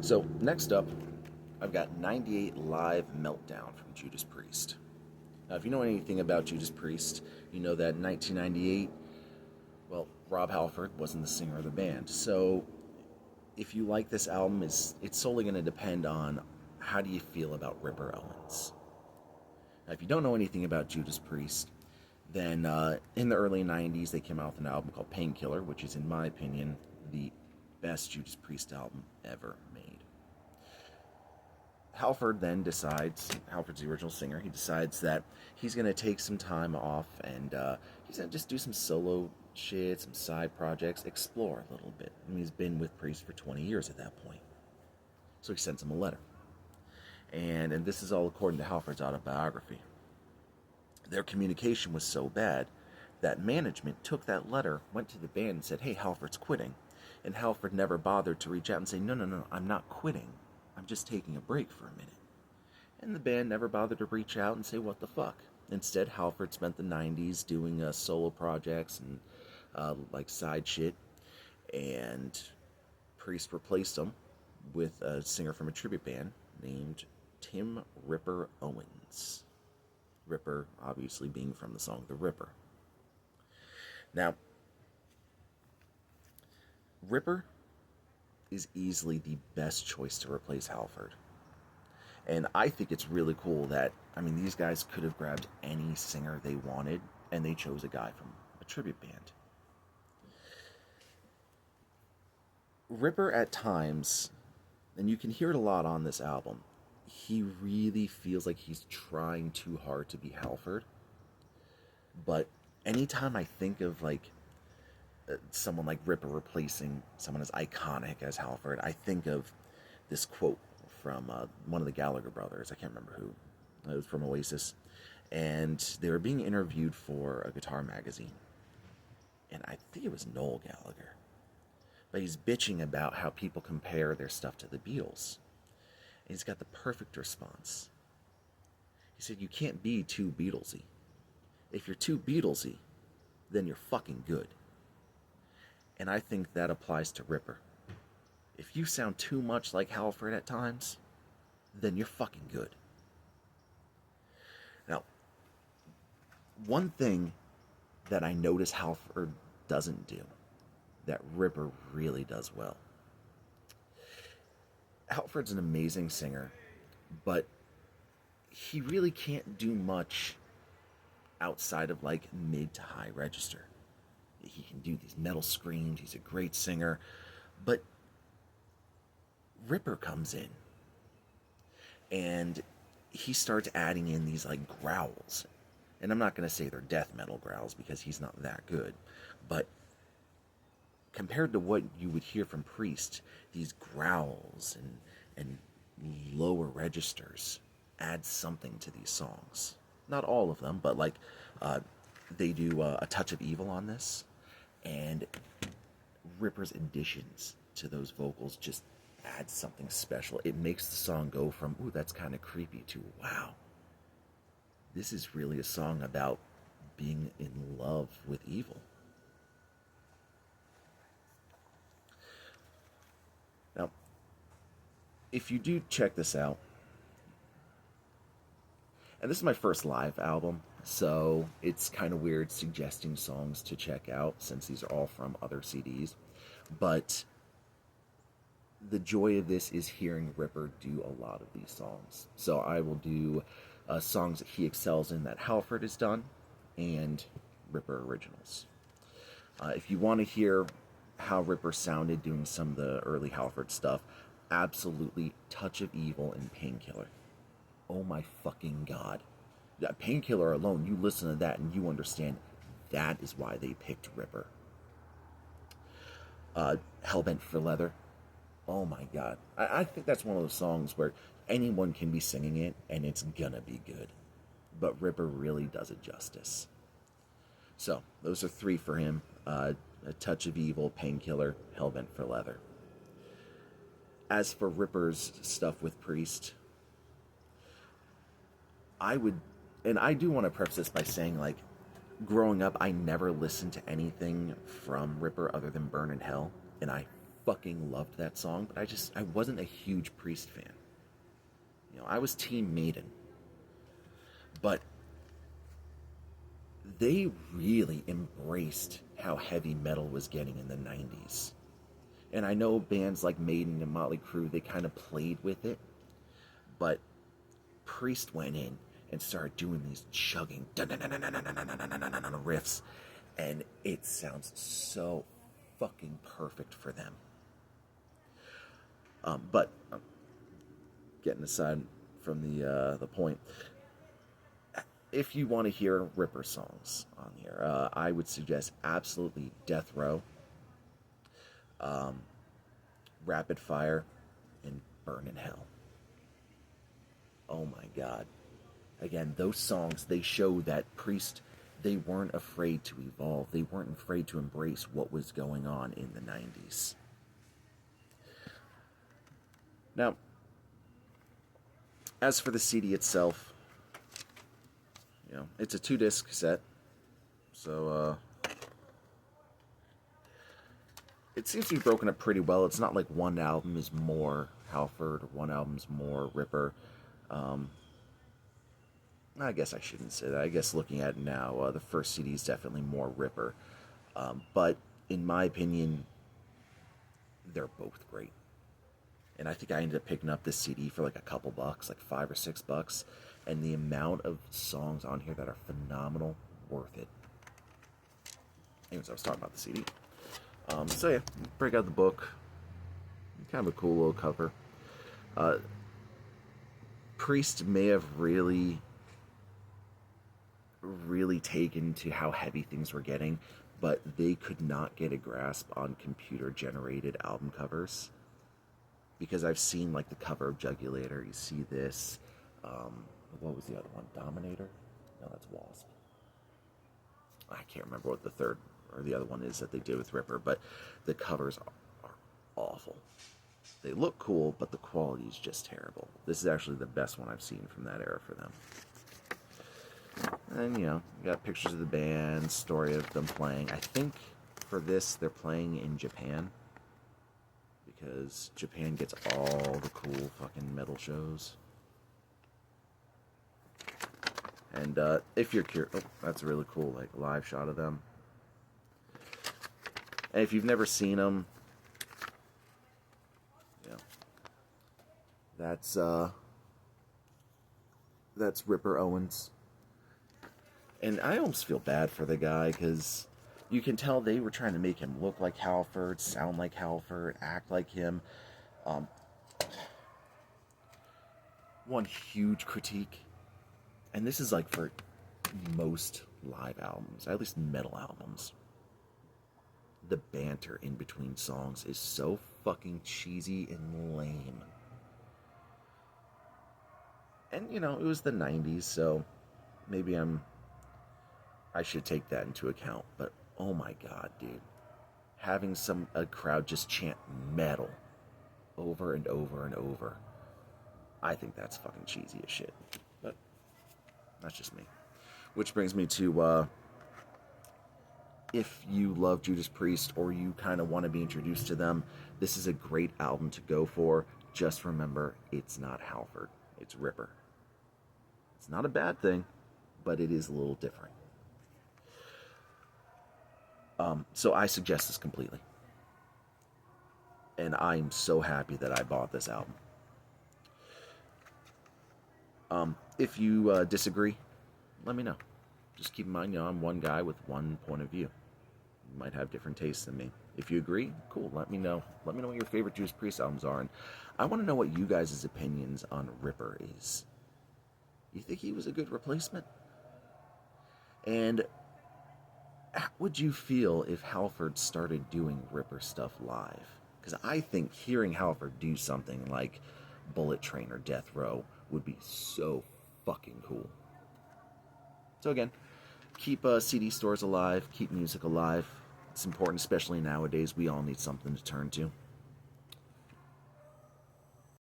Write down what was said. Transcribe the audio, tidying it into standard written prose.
So, next up, I've got 98 Live Meltdown from Judas Priest. Now, if you know anything about Judas Priest, you know that in 1998, well, Rob Halford wasn't the singer of the band. So, if you like this album, it's solely going to depend on how do you feel about Ripper Owens. Now, if you don't know anything about Judas Priest, then in the early 90s, they came out with an album called Painkiller, which is, in my opinion, the best Judas Priest album ever made. Halford then decides, Halford's the original singer, he decides that he's going to take some time off and he's going to just do some solo shit, some side projects, explore a little bit. I mean, he's been with Priest for 20 years at that point. So he sends him a letter. And this is all according to Halford's autobiography. Their communication was so bad that management took that letter, went to the band and said, hey, Halford's quitting. And Halford never bothered to reach out and say, no, I'm not quitting. I'm just taking a break for a minute. And the band never bothered to reach out and say, what the fuck? Instead, Halford spent the 90s doing solo projects and like side shit. And Priest replaced him with a singer from a tribute band named Tim Ripper Owens. Ripper, obviously, being from the song The Ripper. Now, Ripper is easily the best choice to replace Halford. And I think it's really cool that, I mean, these guys could have grabbed any singer they wanted, and they chose a guy from a tribute band. Ripper, at times, and you can hear it a lot on this album, he really feels like he's trying too hard to be Halford. But anytime I think of, like, someone like Ripper replacing someone as iconic as Halford, I think of this quote from one of the Gallagher brothers. I can't remember who. It was from Oasis. And they were being interviewed for a guitar magazine. And I think it was Noel Gallagher. But he's bitching about how people compare their stuff to the Beatles. And he's got the perfect response. He said, you can't be too Beatlesy. If you're too Beatlesy, then you're fucking good. And I think that applies to Ripper. If you sound too much like Halford at times, then you're fucking good. Now, one thing that I notice Halford doesn't do, that Ripper really does well. Halford's an amazing singer, but he really can't do much outside of like mid to high register. He can do these metal screams, he's a great singer, but Ripper comes in and he starts adding in these like growls. And I'm not going to say they're death metal growls because he's not that good, but compared to what you would hear from Priest, these growls and lower registers add something to these songs. Not all of them, but like they do a touch of evil on this, and Ripper's additions to those vocals just add something special. It makes the song go from, ooh, that's kind of creepy, to, wow, this is really a song about being in love with evil. Now, if you do check this out, and this is my first live album, so it's kind of weird suggesting songs to check out since these are all from other CDs, but the joy of this is hearing Ripper do a lot of these songs. So I will do songs that he excels in that Halford has done, and Ripper originals. If you want to hear how Ripper sounded doing some of the early Halford stuff, absolutely Touch of Evil and Painkiller. Oh my fucking god. That Painkiller alone, you listen to that and you understand that is why they picked Ripper. Hellbent for Leather. Oh my god. I think that's one of those songs where anyone can be singing it and it's gonna be good. But Ripper really does it justice. So, those are three for him. A Touch of Evil, Painkiller, Hellbent for Leather. As for Ripper's stuff with Priest, I do want to preface this by saying, like, growing up, I never listened to anything from Ripper other than Burn in Hell, and I fucking loved that song, but I wasn't a huge Priest fan. You know, I was Team Maiden. But they really embraced how heavy metal was getting in the 90s. And I know bands like Maiden and Motley Crue, they kind of played with it, but Priest went in and started doing these chugging riffs, and it sounds so fucking perfect for them. But getting aside from the point, if you want to hear Ripper songs on here, I would suggest absolutely Death Row, Rapid Fire, and Burn in Hell. Oh my God. Again, those songs, they show that Priest, they weren't afraid to evolve. They weren't afraid to embrace what was going on in the 90s. Now, as for the CD itself, you know, it's a 2-disc set, so it seems to be broken up pretty well. It's not like one album is more Halford or one album's more Ripper. I guess I shouldn't say that. I guess looking at it now, the first CD is definitely more Ripper. But in my opinion, they're both great. And I think I ended up picking up this CD for like a couple bucks, like $5 or $6. And the amount of songs on here that are phenomenal, worth it. Anyways, I was talking about the CD. So yeah, break out the book. Kind of a cool little cover. Priest may have really taken to how heavy things were getting, but they could not get a grasp on computer-generated album covers. Because I've seen, like, the cover of Jugulator, you see this, what was the other one, Dominator? No, that's Wasp. I can't remember what the third, or the other one is that they did with Ripper, but the covers are awful. They look cool, but the quality is just terrible. This is actually the best one I've seen from that era for them. And, you know, you got pictures of the band, story of them playing. I think for this, they're playing in Japan. Because Japan gets all the cool fucking metal shows. And if you're curious, oh, that's a really cool like live shot of them. And if you've never seen them, yeah, that's Ripper Owens. And I almost feel bad for the guy because you can tell they were trying to make him look like Halford, sound like Halford, act like him. One huge critique, and this is like for most live albums, at least metal albums, the banter in between songs is so fucking cheesy and lame. And, you know, it was the 90s, so maybe I should take that into account, but oh my God, dude. Having a crowd just chant metal over and over and over, I think that's fucking cheesy as shit. But that's just me. Which brings me to, if you love Judas Priest or you kind of want to be introduced to them, this is a great album to go for. Just remember, it's not Halford. It's Ripper. It's not a bad thing, but it is a little different. So I suggest this completely. And I'm so happy that I bought this album. If you disagree, let me know. Just keep in mind, you know, I'm one guy with one point of view. You might have different tastes than me. If you agree, cool, let me know. Let me know what your favorite Judas Priest albums are. And I want to know what you guys' opinions on Ripper is. You think he was a good replacement? And how would you feel if Halford started doing Ripper stuff live? Because I think hearing Halford do something like Bullet Train or Death Row would be so fucking cool. So again, keep CD stores alive, keep music alive. It's important, especially nowadays. We all need something to turn to.